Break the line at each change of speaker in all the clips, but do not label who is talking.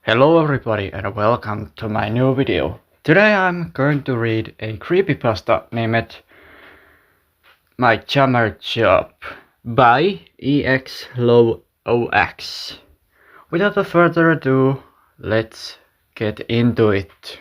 Hello everybody and welcome to my new video. Today I'm going to read a creepypasta named My Summer Job by Exelyox. Without further ado, let's get into it.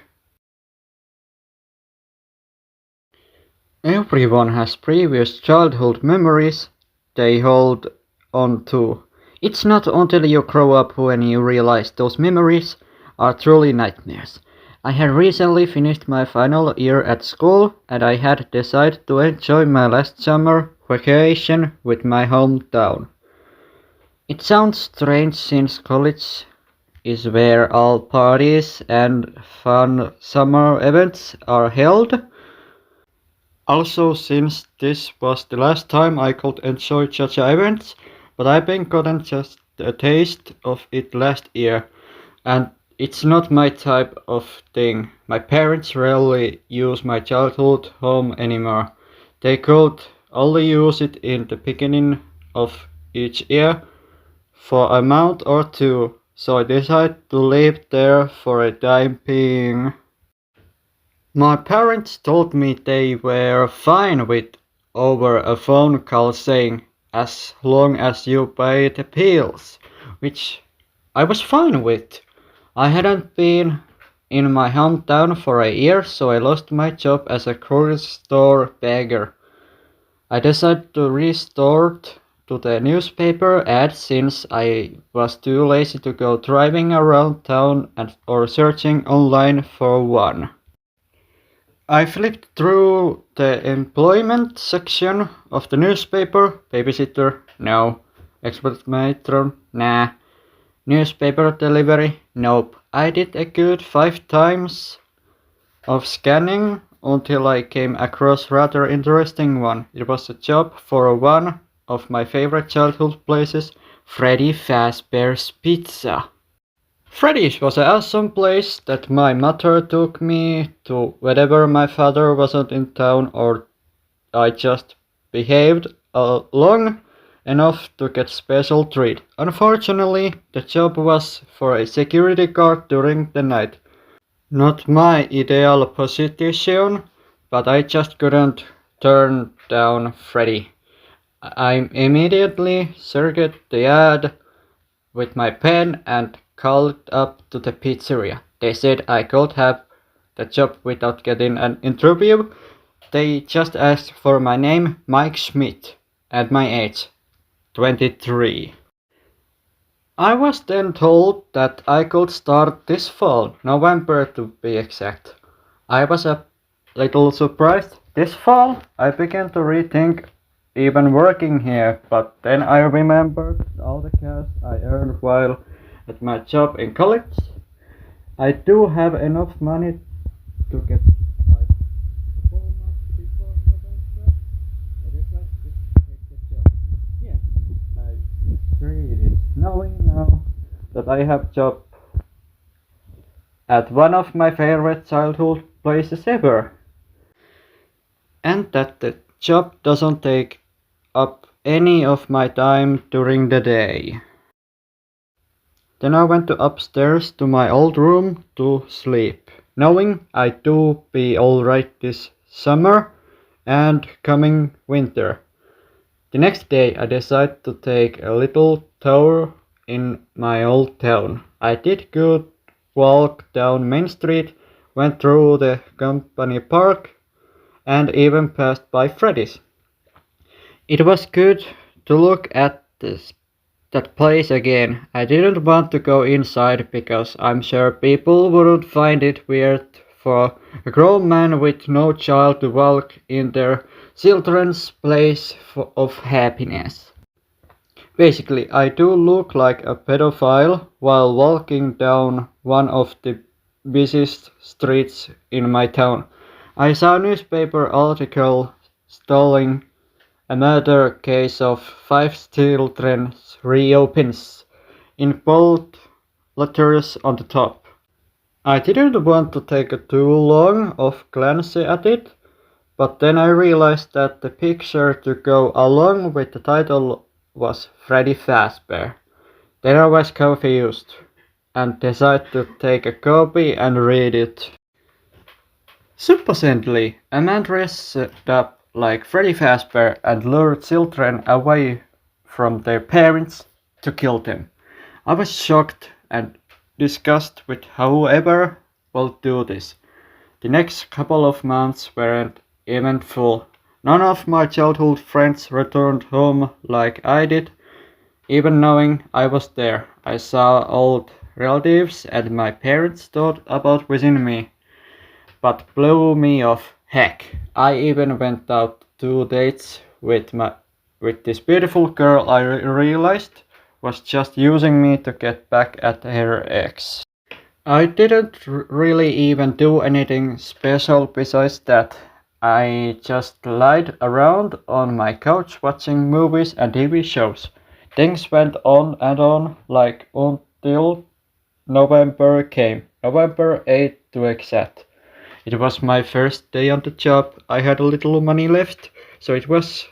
Everyone has previous childhood memories they hold on to. It's not until you grow up when you realize those memories are truly nightmares. I had recently finished my final year at school and I had decided to enjoy my last summer vacation with my hometown. It sounds strange since college is where all parties and fun summer events are held. Also, since this was the last time I could enjoy such events, but I've been gotten just a taste of it last year, and it's not my type of thing. My parents rarely use my childhood home anymore. They could only use it in the beginning of each year for a month or two, so I decided to live there for a time being. My parents told me they were fine with over a phone call saying as long as you pay the bills, which I was fine with. I hadn't been in my hometown for a year, so I lost my job as a grocery store bagger. I decided to resort to the newspaper ads since I was too lazy to go driving around town or searching online for one. I flipped through the employment section of the newspaper. Babysitter? No. Expert matron? Nah. Newspaper delivery? Nope. I did a good 5 times of scanning until I came across rather interesting one. It was a job for one of my favorite childhood places, Freddy Fazbear's Pizza. Freddy's was an awesome place that my mother took me to whenever my father wasn't in town or I just behaved long enough to get special treat. Unfortunately, the job was for a security guard during the night. Not my ideal position, but I just couldn't turn down Freddy. I immediately circled the ad with my pen and called up to the pizzeria. They said I could have the job without getting an interview. They just asked for my name, Mike Schmidt, and my age, 23. I was then told that I could start this fall, November to be exact. I was a little surprised. This fall, I began to rethink even working here, but then I remembered all the cash I earned while at my job in college. I do have enough money to get by a full month before November. I decided to take the job. Yes, I agreed it, knowing now that I have job at one of my favorite childhood places ever, and that the job doesn't take up any of my time during the day. Then I went upstairs to my old room to sleep, knowing I'd do be alright this summer and coming winter. The next day I decided to take a little tour in my old town. I did good walk down Main Street, went through the company park, and even passed by Freddy's. It was good to look at that place again. I didn't want to go inside because I'm sure people wouldn't find it weird for a grown man with no child to walk in their children's place of happiness. Basically, I do look like a pedophile while walking down one of the busiest streets in my town. I saw a newspaper article stalling a murder case of 5 children reopens in bold letters on the top. I didn't want to take too long of glance at it, but then I realized that the picture to go along with the title was Freddy Fazbear. Then I was confused. and decide to take a copy and read it. Supposedly, a man dressed up like Freddy Fazbear and lured children away from their parents to kill them. I was shocked and disgusted with whoever will do this. The next couple of months weren't eventful. None of my childhood friends returned home like I did, even knowing I was there. I saw old relatives and my parents thought about visiting me, but blew me off. Heck, I even went out 2 dates with this beautiful girl I realized was just using me to get back at her ex. I didn't really even do anything special besides that. I just lied around on my couch watching movies and TV shows. Things went on and on like until November came. November 8th to exact. It was my first day on the job. I had a little money left, so it was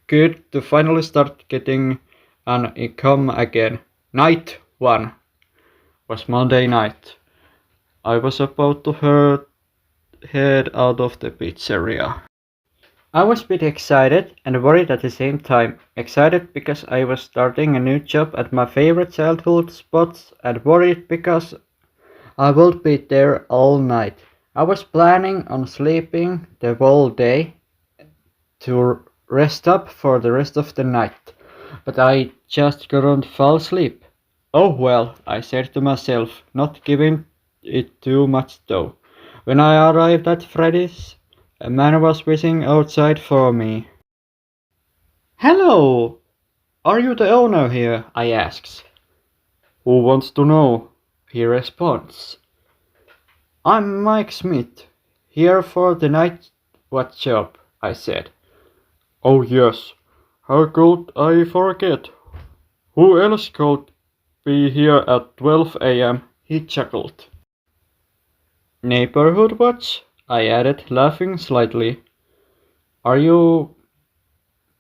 good to finally start getting an income again. Night 1 was Monday night. I was about to head out of the pizzeria. I was a bit excited and worried at the same time. Excited because I was starting a new job at my favorite childhood spot, and worried because I would be there all night. I was planning on sleeping the whole day to rest up for the rest of the night, but I just couldn't fall asleep. Oh well, I said to myself, not giving it too much though. When I arrived at Freddy's, a man was waiting outside for me. Hello, are you the owner here? I asks. Who wants to know? He responds. I'm Mike Smith, here for the night watch job, I said. Oh yes, how could I forget? Who else could be here at 12 a.m.? He chuckled. Neighborhood watch? I added, laughing slightly. Are you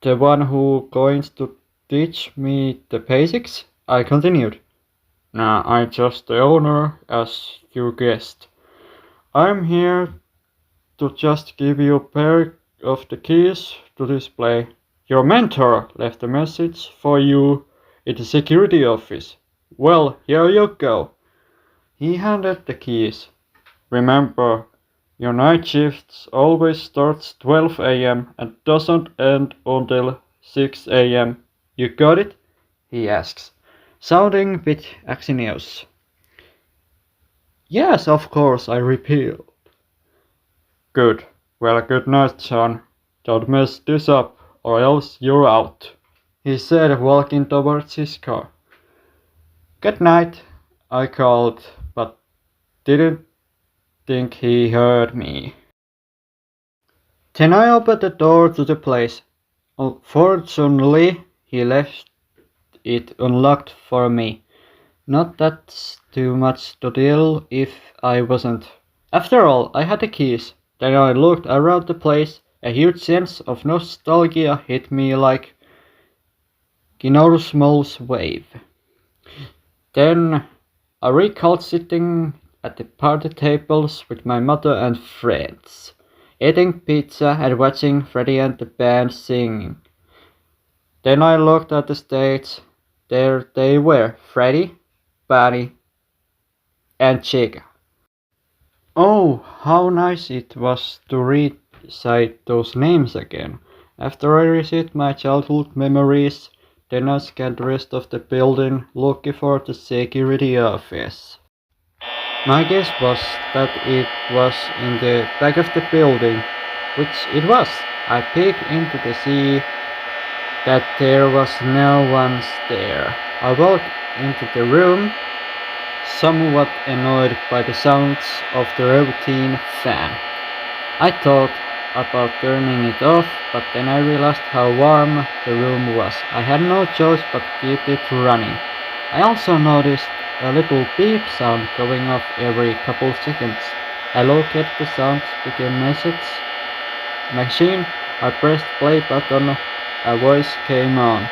the one who going to teach me the basics? I continued. Nah, I'm just the owner, as you guessed. I'm here to just give you a pair of the keys to display. Your mentor left a message for you in the security office. Well, here you go. He handed the keys. Remember, your night shift always starts 12 a.m. and doesn't end until 6 a.m. You got it? He asks, sounding a bit anxious. Yes, of course, I repeat. Good. Well, good night, son. Don't mess this up, or else you're out, he said, walking towards his car. Good night, I called, but didn't think he heard me. Then I opened the door to the place. Unfortunately, he left it unlocked for me. Not that's too much to deal if I wasn't. After all, I had the keys. Then I looked around the place. A huge sense of nostalgia hit me like Small's wave. Then I recalled sitting at the party tables with my mother and friends, eating pizza and watching Freddie and the band singing. Then I looked at the stage. There they were, Freddie, Bunny, and Chica. Oh, how nice it was to recite those names again. After I reset my childhood memories, then I scanned the rest of the building looking for the security office. My guess was that it was in the back of the building, which it was. I peeked into the sea that there was no one there. I walked into the room, somewhat annoyed by the sounds of the routine fan. I thought about turning it off, but then I realized how warm the room was. I had no choice but to keep it running. I also noticed a little beep sound going off every couple seconds. I located the sound with a machine. I pressed play button. A voice came on.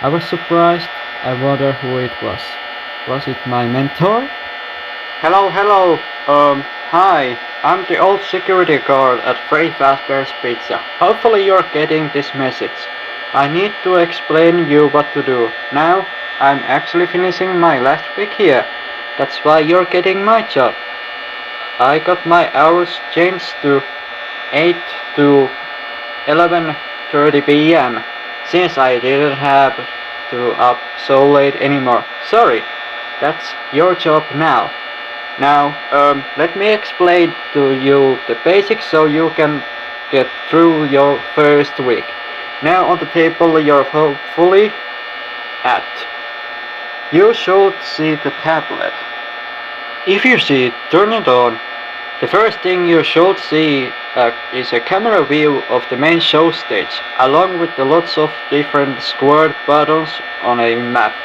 I was surprised. I wondered who it was. Was it my mentor? Hello. Hi. I'm the old security guard at Freddy Fazbear's Pizza. Hopefully you're getting this message. I need to explain you what to do. Now, I'm actually finishing my last week here. That's why you're getting my job. I got my hours changed to 8 to 11:30 p.m. since I didn't have to up so late anymore. Sorry, that's your job now. Now, let me explain to you the basics so you can get through your first week. Now on the table you're hopefully at. You should see the tablet. If you see it, turn it on. The first thing you should see is a camera view of the main show stage, along with the lots of different squared buttons on a map.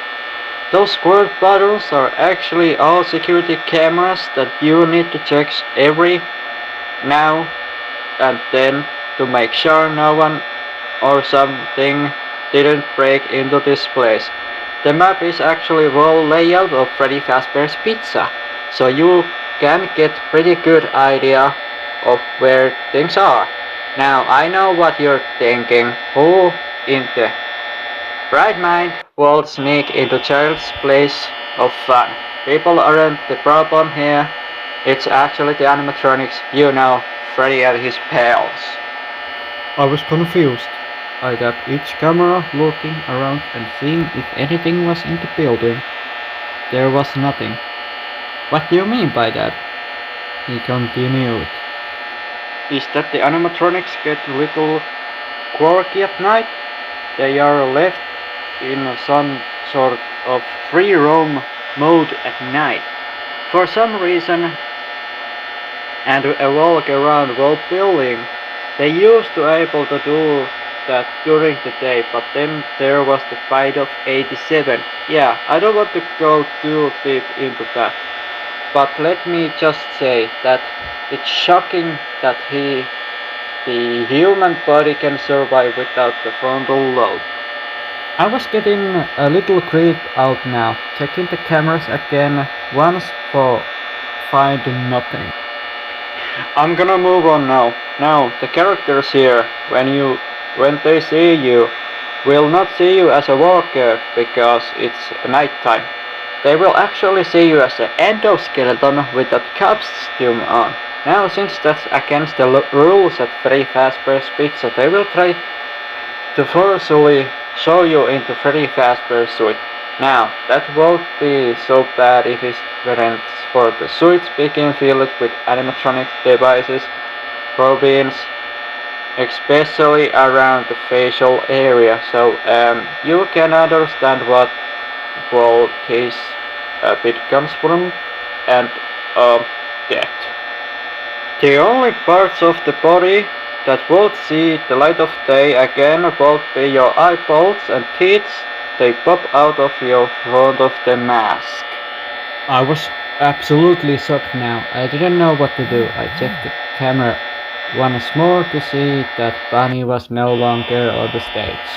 Those squared buttons are actually all security cameras that you need to check every now and then to make sure no one or something didn't break into this place. The map is actually whole layout of Freddy Fazbear's Pizza, so you can get pretty good idea of where things are. Now I know what you're thinking. Who in the right mind will sneak into child's place of fun? People aren't the problem here. It's actually the animatronics, you know, Freddy and his pals. I was confused. I tapped each camera, looking around and seeing if anything was in the building. There was nothing. What do you mean by that? He continued. Is that the animatronics get a little quirky at night? They are left in some sort of free roam mode at night. For some reason, and walk around whole building. They used to able to do that during the day, but then there was the fight of 87. Yeah, I don't want to go too deep into that. But let me just say that it's shocking that the human body can survive without the frontal lobe. I was getting a little creeped out now, checking the cameras again once for finding nothing. I'm gonna move on now. Now, the characters here, when they see you, will not see you as a walker because it's nighttime. They will actually see you as an endoskeleton with that costume on. Now, since that's against the rules at Freddy Fazbear's Pizza, they will try to forcefully show you into Freddy Fazbear's suite. Now, that won't be so bad if it weren't for the suits being filled with animatronic devices, probeans, especially around the facial area, so you can understand what well this bit comes from, and that. The only parts of the body that won't see the light of day again won't be your eyeballs and teeth. They pop out of your front of the mask. I was absolutely shocked now. I didn't know what to do. I checked the camera once more to see that Bunny was no longer on the stage.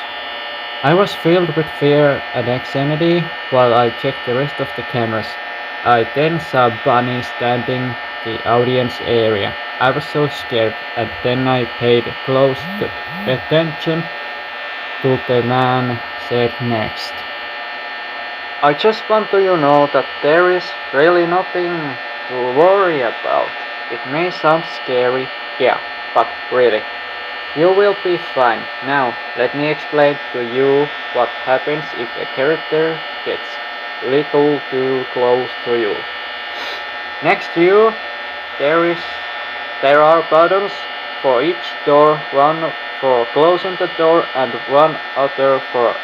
I was filled with fear and anxiety while I checked the rest of the cameras. I then saw Bunny standing in the audience area. I was so scared, and then I paid close attention to the man said next. I just want you to know that there is really nothing to worry about. It may sound scary, yeah, but really, you will be fine. Now, let me explain to you what happens if a character gets a little too close to you. Next to you, there are buttons for each door, one for closing the door and one other for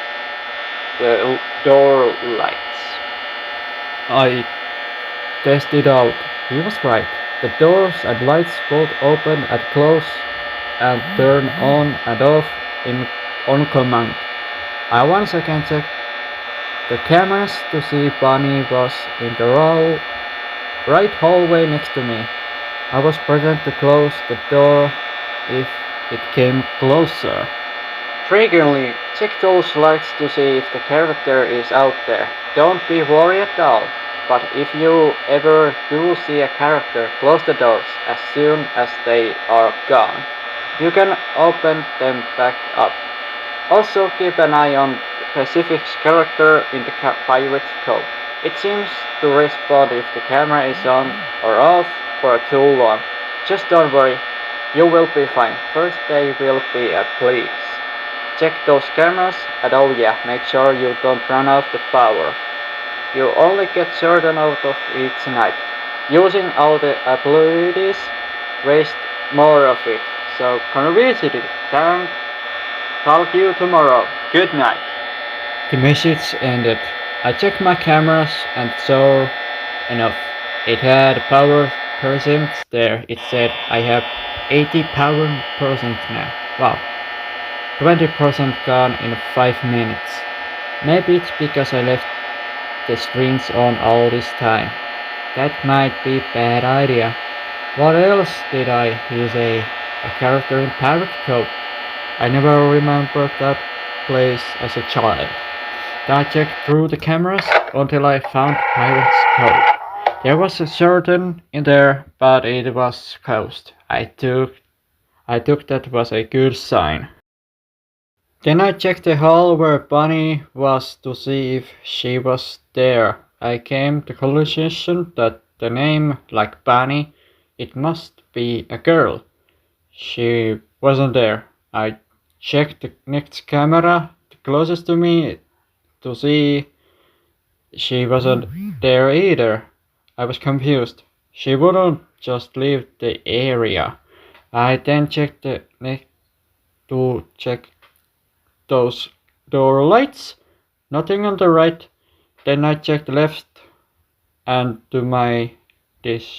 the door lights. I tested out. He was right. The doors and lights both open and close and turn on and off on command. I once again checked the cameras to see Bunny was in the right hallway next to me. I was present to close the door if it came closer. frequently check those lights to see if the character is out there. Don't be worried at all, but if you ever do see a character, close the doors as soon as they are gone. You can open them back up. Also keep an eye on Pacific's character in the pirate cove. It seems to respond if the camera is on or off for too long. Just don't worry, you will be fine. First they will be a please. Check those cameras, and oh yeah, make sure you don't run out the power. You only get certain out of each night. Using all the abilities waste more of it. So consider it. Talk to you tomorrow. Good night. The message ended. I checked my cameras and saw enough. It had power percent there. It said I have 80 power percent now. Wow. 20% gone in 5 minutes. Maybe it's because I left the screens on all this time. That might be a bad idea. What else did I use a character in Pirate Cove? I never remembered that place as a child. I checked through the cameras until I found Pirate's Cove. There was a curtain in there, but it was closed. I took that was a good sign. Then I checked the hall where Bunny was to see if she was there. I came to the conclusion that the name, like Bunny, it must be a girl. She wasn't there. I checked the next camera, the closest to me, to see she wasn't there either. I was confused. She wouldn't just leave the area. I then checked the next to check those door lights. Nothing on the right. Then I checked left and to my disbelief.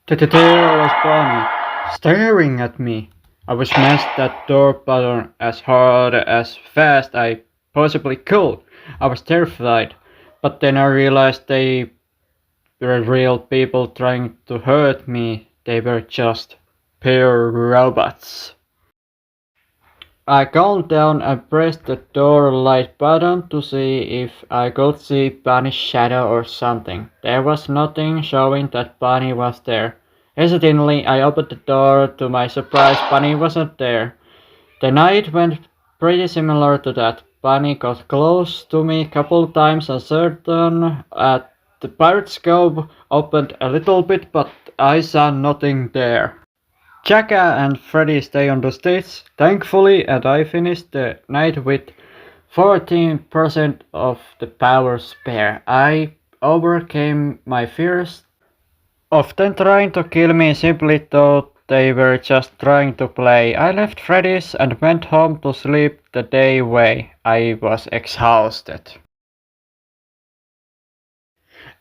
There was Bonnie, staring at me. I was smashed that door button as hard as fast I possibly could. I was terrified, but then I realized they were real people trying to hurt me. They were just pure robots. I calmed down and pressed the door light button to see if I could see Bunny's shadow or something. There was nothing showing that Bunny was there. Hesitantly, I opened the door. To my surprise, Bunny wasn't there. The night went pretty similar to that. Bunny got close to me a couple times and certain at the pirate's cove opened a little bit, but I saw nothing there. Jacka and Freddy stay on the stage, thankfully, and I finished the night with 14% of the power spare. I overcame my fears of them trying to kill me, simply thought they were just trying to play. I left Freddy's and went home to sleep the day away. I was exhausted.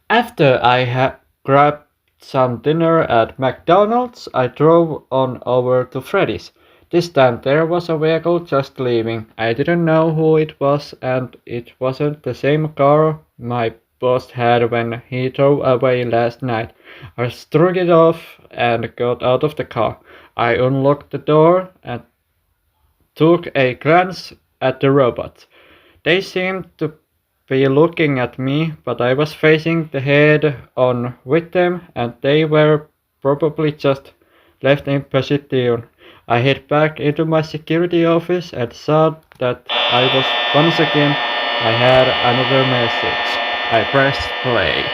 After I had grabbed some dinner at McDonald's, I drove on over to Freddy's. This time there was a vehicle just leaving. I didn't know who it was, and it wasn't the same car my boss had when he drove away last night. I struck it off and got out of the car. I unlocked the door and took a glance at the robots. They seemed to be looking at me, but I was facing the head on with them, and they were probably just left in position. I head back into my security office and saw that I was once again. I had another message. I pressed play.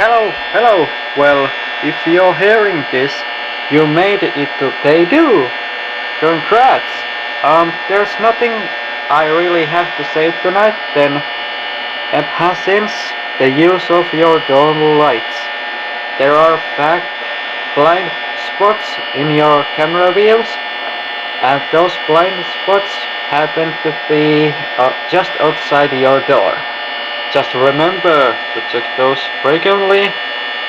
Hello. Well, if you're hearing this, you made it to day 2. Congrats. There's nothing I really have to say tonight then. Hence the use of your dome lights. There are blind spots in your camera views, and those blind spots happen to be just outside your door. Just remember to check those frequently.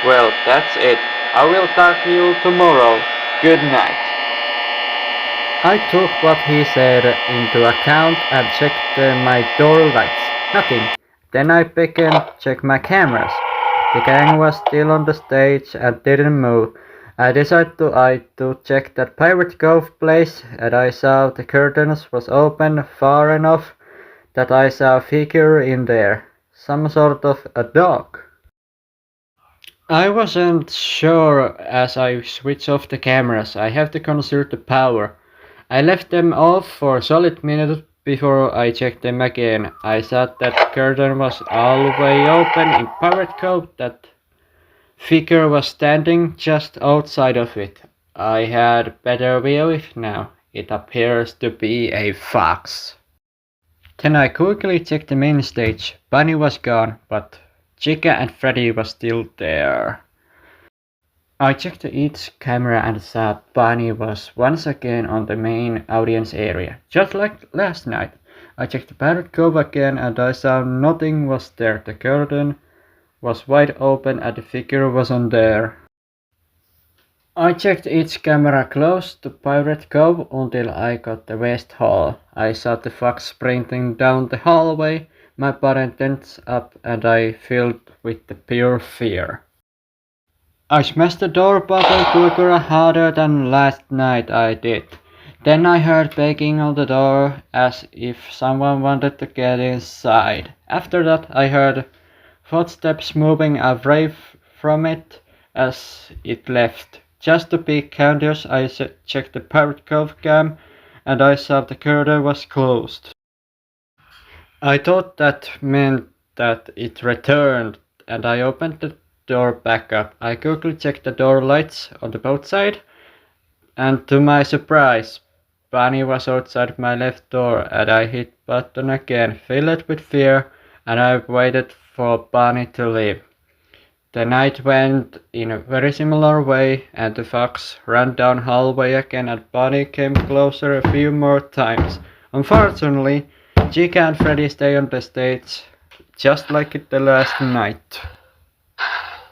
Well, that's it. I will talk to you tomorrow. Good night. I took what he said into account and checked my door lights. Nothing. Then I began to check my cameras. The gang was still on the stage and didn't move. I decided to check that Pirate Cove place, and I saw the curtains was open far enough that I saw a figure in there, some sort of a dog. I wasn't sure as I switched off the cameras. I have to conserve the power. I left them off for a solid minute before I checked them again. I thought that curtain was all the way open in Pirate Cove. That figure was standing just outside of it. I had better view now. It appears to be a fox. Then I quickly checked the main stage. Bunny was gone, but Chica and Freddy was still there. I checked each camera and saw Bunny was once again on the main audience area, just like last night. I checked the Pirate Cove again and I saw nothing was there. The curtain was wide open and the figure wasn't there. I checked each camera close to Pirate Cove until I got the West Hall. I saw the fox sprinting down the hallway. My body tensed up and I filled with the pure fear. I smashed the door bottle quicker and harder than last night I did. Then I heard banging on the door as if someone wanted to get inside. After that I heard footsteps moving away from it as it left. Just to be conscious I checked the Pirate Cove cam and I saw the curtain was closed. I thought that meant that it returned and I opened the door back up. I quickly checked the door lights on the both sides, and to my surprise, Bunny was outside my left door and I hit button again, filled with fear, and I waited for Bunny to leave. The night went in a very similar way and the fox ran down hallway again and Bunny came closer a few more times. Unfortunately, Chica and Freddy stay on the stage just like the last night.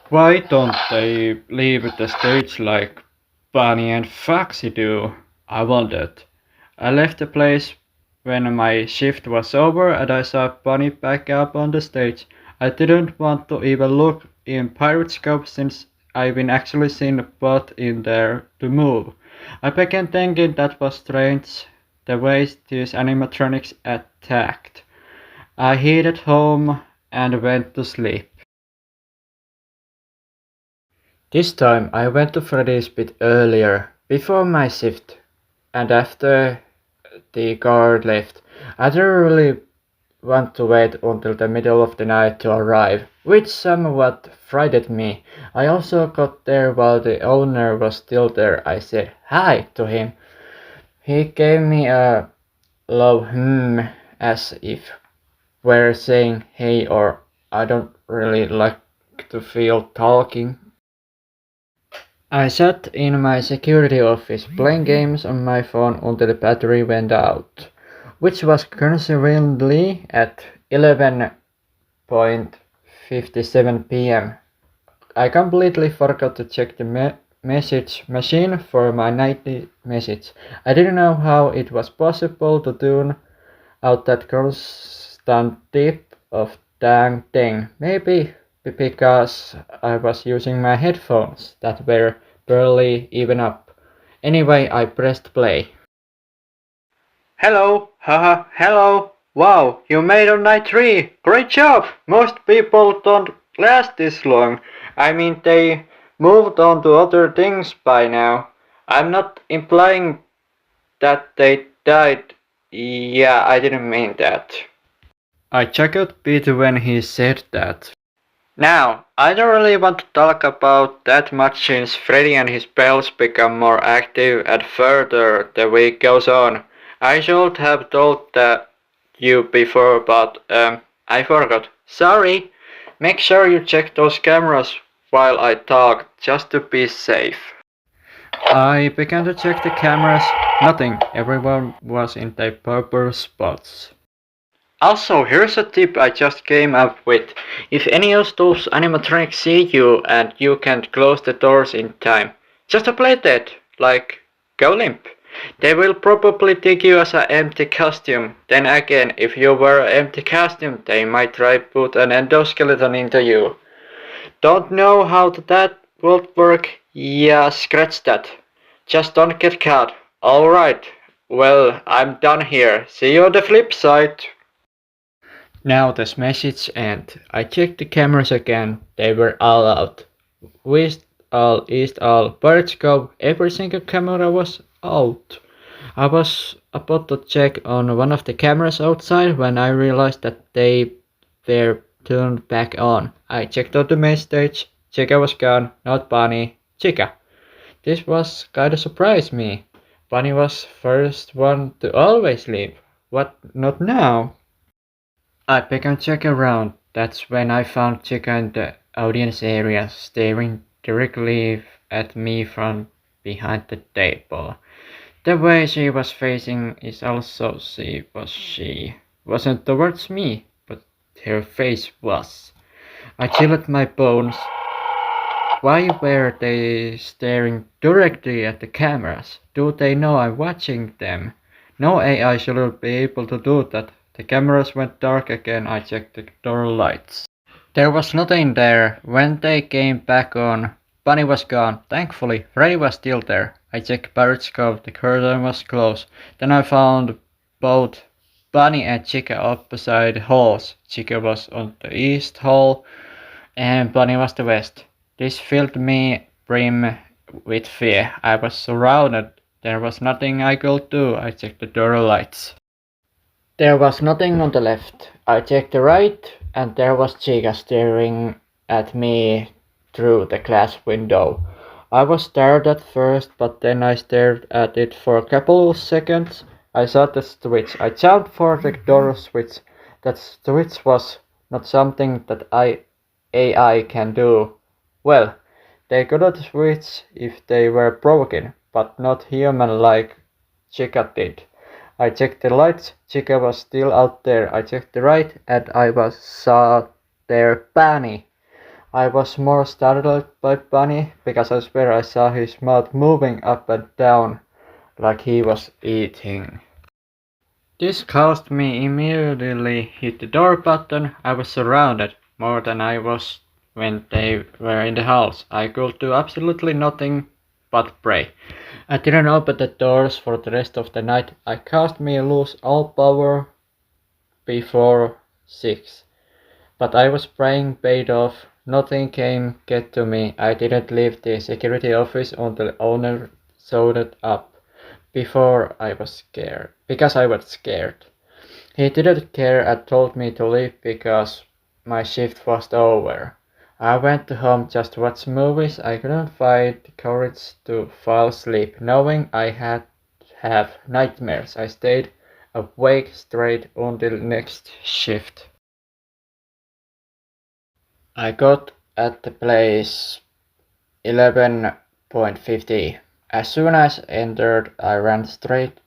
Why don't they leave the stage like Bunny and Foxy do? I wondered. I left the place when my shift was over and I saw Bunny back up on the stage. I didn't want to even look in Pirate Scope since I've been actually seen a bot in there to move. I began thinking that was strange, the way these animatronics attacked. I headed home and went to sleep. This time I went to Freddy's bit earlier, before my shift, and after the guard left. I didn't really want to wait until the middle of the night to arrive, which somewhat frightened me. I also got there while the owner was still there. I said hi to him. He gave me a low as if we're saying hey, or I don't really like to feel talking. I sat in my security office playing games on my phone until the battery went out, which was coincidentally at 11:57 p.m. I completely forgot to check the message machine for my nightly message. I didn't know how it was possible to tune out that constant tip of dang thing. Maybe because I was using my headphones that were barely even up. Anyway, I pressed play. Hello, haha, hello. Wow, you made on night 3. Great job. Most people don't last this long. I mean, they moved on to other things by now. I'm not implying that they died. Yeah, I didn't mean that. I chuckled Peter when he said that. Now, I don't really want to talk about that much since Freddy and his pals become more active and further the week goes on. I should have told you before, but I forgot. Sorry. Make sure you check those cameras while I talk, just to be safe. I began to check the cameras. Nothing. Everyone was in their proper spots. Also, here's a tip I just came up with. If any of those animatronics see you and you can't close the doors in time, just play dead, like go limp. They will probably take you as an empty costume. Then again, if you wear an empty costume, they might try put an endoskeleton into you. Don't know how that would work Yeah, scratch that. Just don't get caught. Alright. Well, I'm done here. See you on the flip side. Now this message end. I checked the cameras again. They were all out. West all, east all, birds go. Every single camera was out. I was about to check on one of the cameras outside when I realized that they were turned back on. I checked out the main stage. Chica was gone, not Bunny. Chica. This was kinda surprised me. Bunny was first one to always leave. What not now? I began to check around. That's when I found Chica in the audience area, staring directly at me from behind the table. The way she was facing is also she wasn't towards me, but her face was. I chilled my bones. Why were they staring directly at the cameras? Do they know I'm watching them? No AI should be able to do that. The cameras went dark again. I checked the door lights. There was nothing there. When they came back on, Bunny was gone. Thankfully, Freddy was still there. I checked Periscope. The curtain was closed. Then I found both Bunny and Chica opposite halls. Chica was on the east hall and Bunny was the west. This filled me brim with fear. I was surrounded. There was nothing I could do. I checked the door lights. There was nothing on the left. I checked the right, and there was Chica staring at me through the glass window. I was scared at first, but then I stared at it for a couple of seconds. I saw the switch. I jumped for the door switch. That switch was not something that AI can do. Well, they couldn't switch if they were broken, but not human like Chica did. I checked the lights. Chica was still out there. I checked the right, and saw their Bunny. I was more startled by Bunny because I swear I saw his mouth moving up and down like he was eating. This caused me immediately hit the door button. I was surrounded more than I was when they were in the house. I could do absolutely nothing but pray. I didn't open the doors for the rest of the night. I caused me lose all power before 6. But I was praying paid off. Nothing came get to me. I didn't leave the security office until the owner showed it up. Because I was scared. He didn't care and told me to leave because my shift was over. I went home just to watch movies. I couldn't find the courage to fall asleep, knowing I had have nightmares. I stayed awake straight until next shift. I got at the place 11:50. As soon as I entered, I ran straight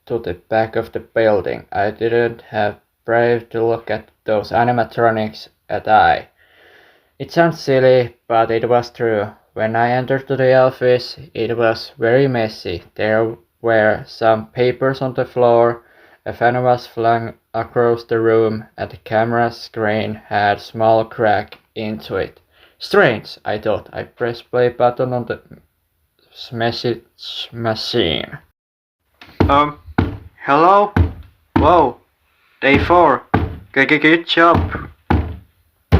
to the back of the building. I didn't have brave to look at those animatronics at eye. It sounds silly, but it was true. When I entered the office, it was very messy. There were some papers on the floor, a fan was flung across the room, and the camera screen had a small crack into it. Strange, I thought. I pressed play button on the message machine. Hello? Whoa, day 4. Good job.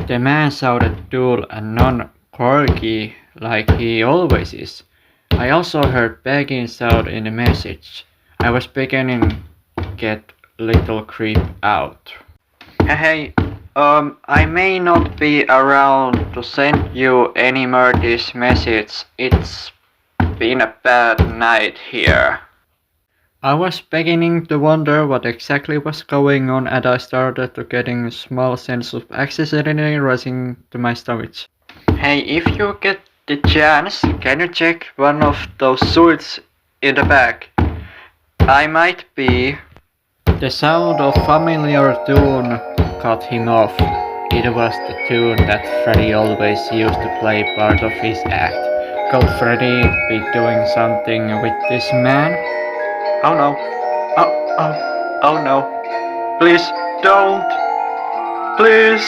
The man sounded dull and non-quirky like he always is. I also heard begging sound in the message. I was beginning to get little creeped out. Hey, I may not be around to send you any more this message. It's been a bad night here. I was beginning to wonder what exactly was going on, and I started to getting a small sense of anxiety rising to my stomach. Hey, if you get the chance, can you check one of those suits in the back? I might be. The sound of familiar tune cut him off. It was the tune that Freddy always used to play part of his act. Could Freddy be doing something with this man? Oh no. Oh no. Please don't. Please.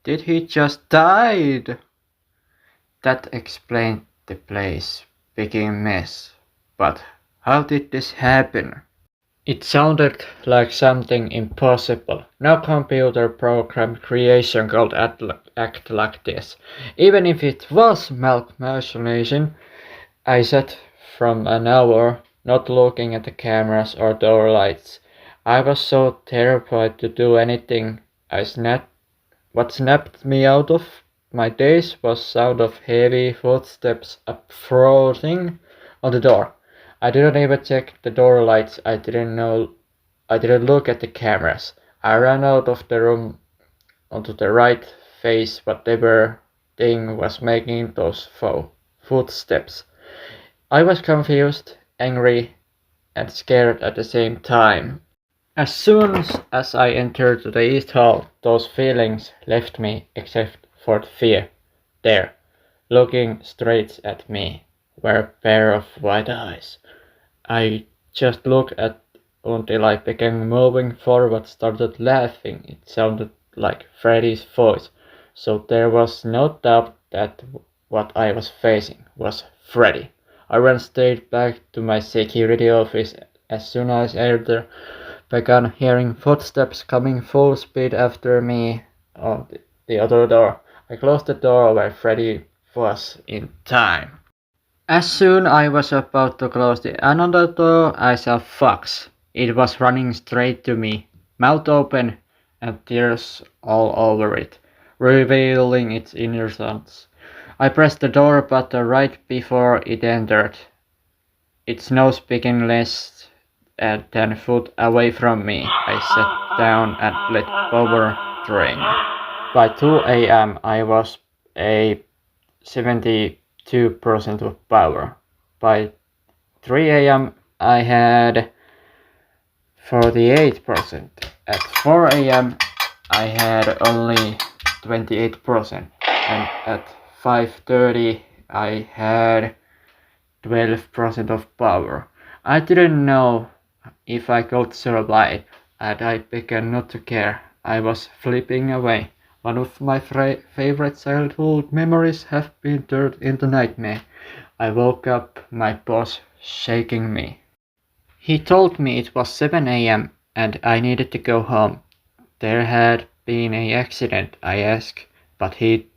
Did he just died? That explained the place became mess. But how did this happen? It sounded like something impossible. No computer program creation could act like this. Even if it was malformation, I sat from an hour, not looking at the cameras or door lights. I was so terrified to do anything. What snapped me out of my daze was sound of heavy footsteps approaching on the door. I didn't even check the door lights. I didn't look at the cameras. I ran out of the room onto the right face whatever thing was making those footsteps. I was confused, angry, and scared at the same time. As soon as I entered the East Hall, those feelings left me except for the fear. There, looking straight at me, were a pair of white eyes. I just looked at until I began moving forward, started laughing. It sounded like Freddy's voice, so there was no doubt that what I was facing was Freddy. I ran straight back to my security office. As soon as I entered, began hearing footsteps coming full speed after me on the other door. I closed the door where Freddy was in time. As soon I was about to close the another door, I saw Fox. It was running straight to me, mouth open and tears all over it, revealing its innocence. I pressed the door button right before it entered, its nose being less than 10 feet away from me. I sat down and let power drain. By 2 a.m. I was a 72% of power. By 3 a.m. I had 48%. At 4 a.m. I had only 28%. And at 5:30 I had 12% of power. I didn't know if I could survive, and I began not to care. I was flipping away. One of my favorite childhood memories have been turned into nightmare. I woke up, my boss shaking me. He told me it was 7 a.m. and I needed to go home. There had been an accident, I asked, but he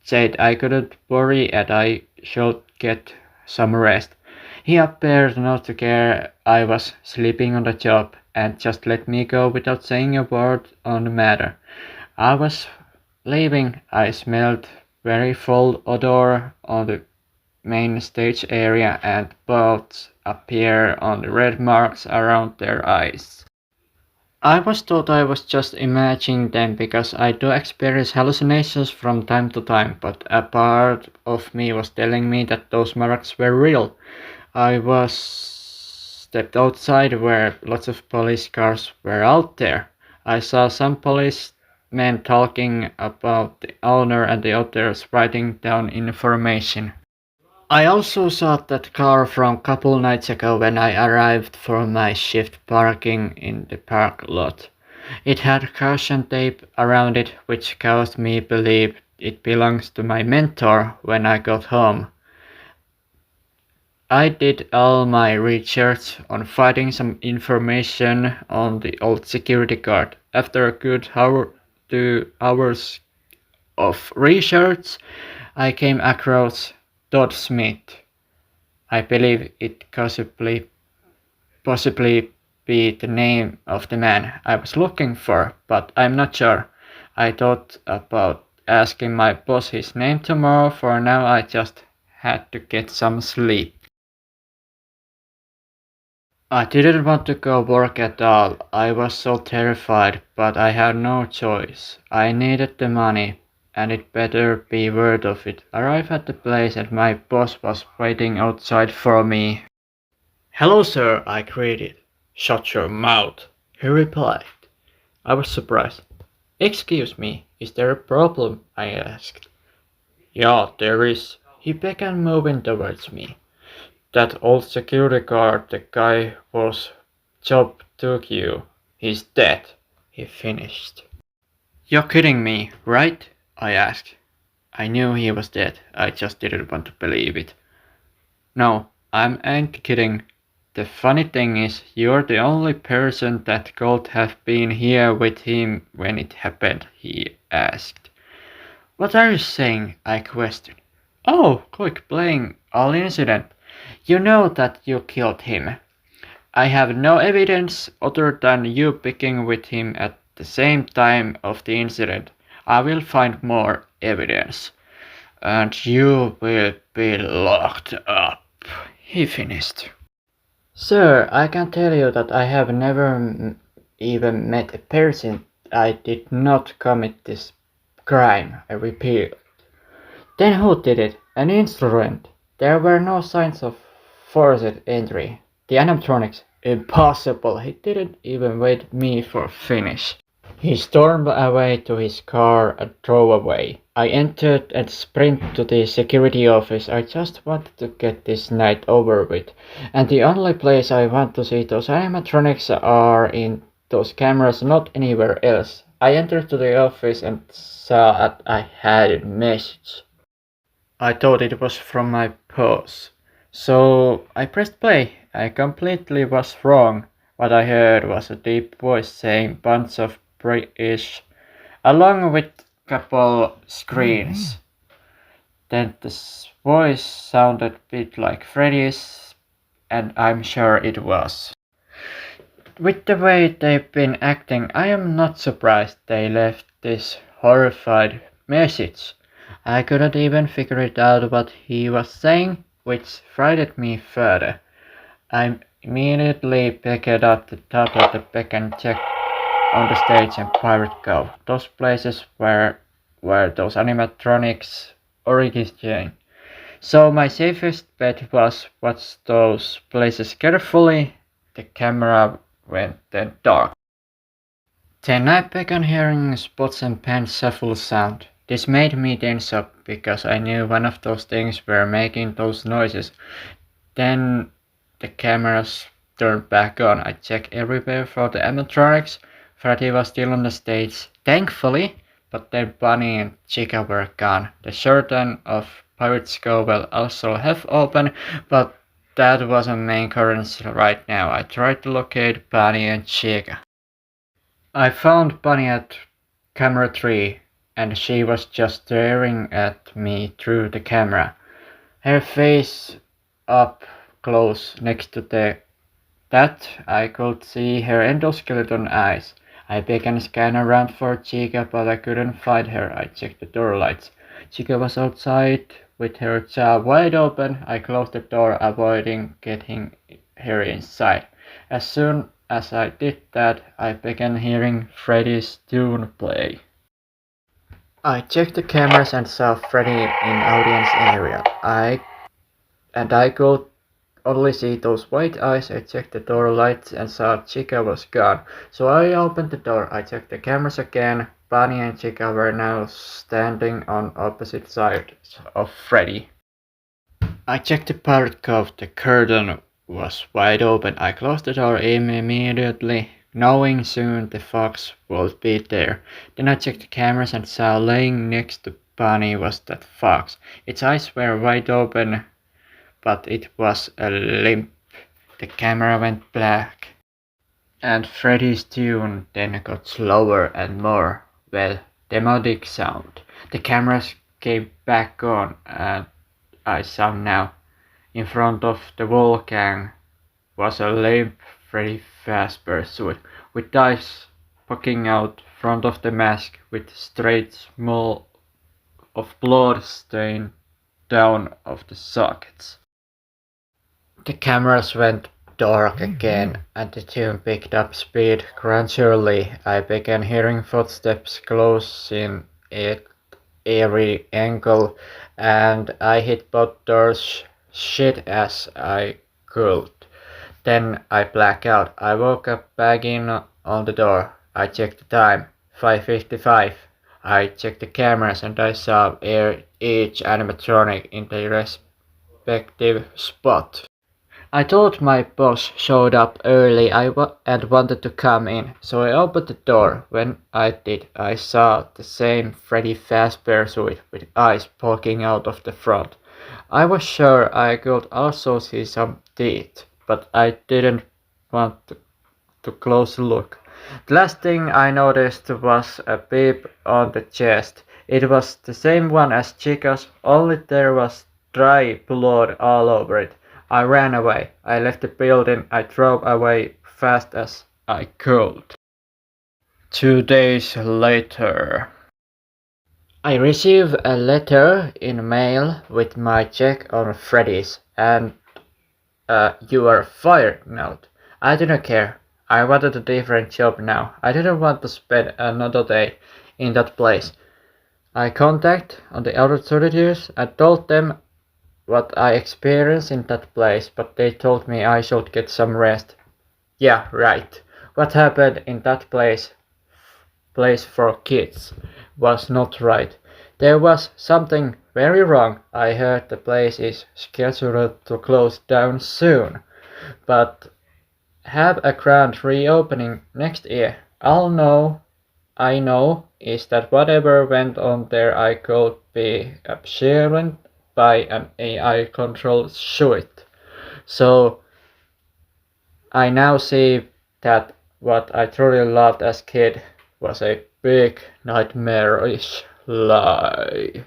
said I couldn't worry and I should get some rest. He appeared not to care I was sleeping on the job and just let me go without saying a word on the matter. I was leaving. I smelled very foul odor on the main stage area and spots appear on the red marks around their eyes. I was thought I was just imagining them because I do experience hallucinations from time to time, but a part of me was telling me that those marks were real. I was stepped outside where lots of police cars were out there. I saw some policemen talking about the owner and the others writing down information. I also saw that car from couple nights ago when I arrived for my shift parking in the park lot. It had caution tape around it which caused me believe it belongs to my mentor when I got home. I did all my research on finding some information on the old security guard. After a good 2 hours of research, I came across Todd Smith. I believe it possibly be the name of the man I was looking for, but I'm not sure. I thought about asking my boss his name tomorrow. For now I just had to get some sleep. I didn't want to go work at all. I was so terrified, but I had no choice. I needed the money, and it better be worth of it. I arrived at the place and my boss was waiting outside for me. "Hello, sir," I greeted. "Shut your mouth," he replied. I was surprised. "Excuse me, is there a problem?" I asked. "Yeah, there is." He began moving towards me. "That old security guard, the guy whose job took you, he's dead," he finished. You're kidding me, right? I asked. I knew he was dead, I just didn't want to believe it. No, I ain't kidding. The funny thing is, you're the only person that could have been here with him when it happened, he asked. What are you saying? I questioned. Oh, quick playing all incident. You know that you killed him. I have no evidence other than you picking with him at the same time of the incident. I will find more evidence. And you will be locked up, he finished. Sir, I can tell you that I have never even met a person. I did not commit this crime, I repeat. Then who did it? An instrument. There were no signs of forced entry. The animatronics. Impossible. He didn't even wait me for finish. He stormed away to his car and drove away. I entered and sprinted to the security office. I just wanted to get this night over with. And the only place I want to see those animatronics are in those cameras, not anywhere else. I entered to the office and saw that I had a message. I thought it was from my boss. So I pressed play. I completely was wrong. What I heard was a deep voice saying bunch of British, along with couple screens. Then the voice sounded a bit like Freddy's, and I'm sure it was. With the way they've been acting, I am not surprised they left this horrified message. I couldn't even figure it out what he was saying, which frightened me further. I immediately picked up the top of the pack and checked on the stage and Pirate Cove, those places where those animatronics originated. So my safest bet was watch those places carefully. The camera went then dark. Then I began hearing spots and pans shuffle sound. This made me tense up because I knew one of those things were making those noises. Then the cameras turned back on. I checked everywhere for the animatronics. Freddy was still on the stage, thankfully, but then Bunny and Chica were gone. The curtain of Pirate's Cove will also have opened, but that wasn't main currency right now. I tried to locate Bunny and Chica. I found Bunny at camera 3, and she was just staring at me through the camera. Her face up close next to that I could see her endoskeleton eyes. I began scanning around for Chica, but I couldn't find her. I checked the door lights. Chica was outside with her jaw wide open. I closed the door, avoiding getting her inside. As soon as I did that, I began hearing Freddy's tune play. I checked the cameras and saw Freddy in audience area. I could only see those white eyes. I checked the door lights and saw Chica was gone. So I opened the door. I checked the cameras again. Bunny and Chica were now standing on opposite sides of Freddy. I checked the Pirate Cove. The curtain was wide open. I closed the door immediately, knowing soon the fox would be there. Then I checked the cameras and saw laying next to Bunny was that fox. Its eyes were wide open, but it was a limp. The camera went black, and Freddy's tune then got slower and more, well, demonic sound. The cameras came back on, and I saw now, in front of the volcano, was a limp Freddy Fazbear suit, with eyes poking out front of the mask, with straight small of blood stain down of the sockets. The cameras went dark again, and the tune picked up speed gradually. I began hearing footsteps closing at every angle, and I hit both doors shit as I could. Then I blacked out. I woke up banging on the door. I checked the time, 5:55. I checked the cameras and I saw each animatronic in their respective spot. I thought my boss showed up early and wanted to come in, so I opened the door. When I did, I saw the same Freddy Fazbear suit with eyes poking out of the front. I was sure I could also see some teeth, but I didn't want to close look. The last thing I noticed was a beep on the chest. It was the same one as Chica's, only there was dry blood all over it. I ran away. I left the building. I drove away fast as I could. 2 days later. I received a letter in mail with my check on Freddy's and you are fired note. I didn't care. I wanted a different job now. I didn't want to spend another day in that place. I contacted on the authorities. I told them what I experienced in that place, but they told me I should get some rest. Yeah, right. What happened in that place for kids was not right. There was something very wrong. I heard the place is scheduled to close down soon, but have a grand reopening next year. I know is that whatever went on there I could be absorbed by an AI controlled suit. So I now see that what I truly loved as kid was a big nightmarish lie.